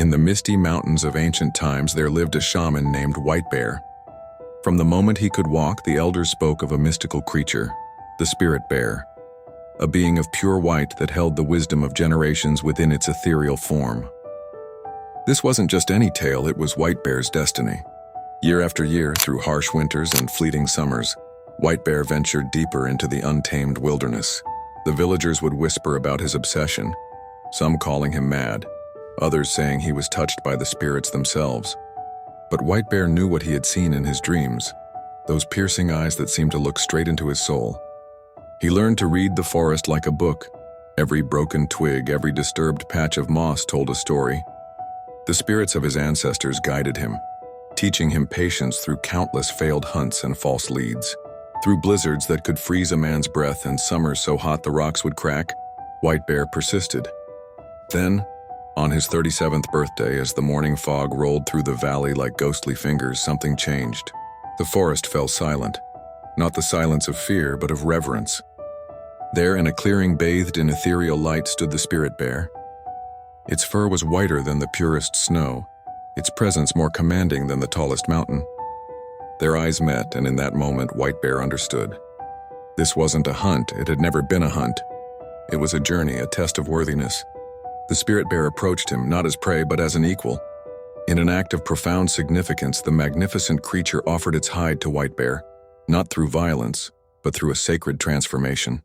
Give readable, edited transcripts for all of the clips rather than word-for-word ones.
In the misty mountains of ancient times there lived a shaman named White Bear. From the moment he could walk, the elders spoke of a mystical creature, the Spirit Bear, a being of pure white that held the wisdom of generations within its ethereal form. This wasn't just any tale, it was White Bear's destiny. Year after year, through harsh winters and fleeting summers, White Bear ventured deeper into the untamed wilderness. The villagers would whisper about his obsession, some calling him mad, others saying he was touched by the spirits themselves. But White Bear knew what he had seen in his dreams, those piercing eyes that seemed to look straight into his soul. He learned to read the forest like a book. Every broken twig, every disturbed patch of moss told a story. The spirits of his ancestors guided him, teaching him patience through countless failed hunts and false leads. Through blizzards that could freeze a man's breath and summers so hot the rocks would crack, White Bear persisted. Then, on his 37th birthday, as the morning fog rolled through the valley like ghostly fingers, something changed. The forest fell silent, not the silence of fear, but of reverence. There, in a clearing bathed in ethereal light, stood the Spirit Bear. Its fur was whiter than the purest snow, its presence more commanding than the tallest mountain. Their eyes met, and in that moment, White Bear understood. This wasn't a hunt, it had never been a hunt. It was a journey, a test of worthiness. The Spirit Bear approached him, not as prey, but as an equal. In an act of profound significance, the magnificent creature offered its hide to White Bear, not through violence, but through a sacred transformation.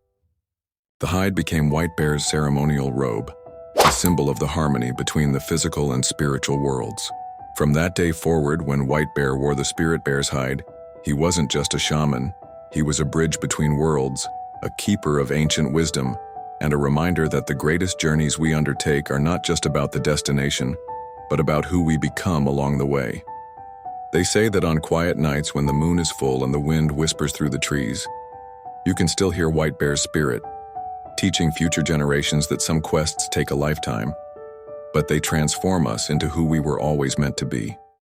The hide became White Bear's ceremonial robe, a symbol of the harmony between the physical and spiritual worlds. From that day forward, when White Bear wore the Spirit Bear's hide, he wasn't just a shaman, he was a bridge between worlds, a keeper of ancient wisdom, and a reminder that the greatest journeys we undertake are not just about the destination, but about who we become along the way. They say that on quiet nights when the moon is full and the wind whispers through the trees, you can still hear White Bear's spirit, teaching future generations that some quests take a lifetime, but they transform us into who we were always meant to be.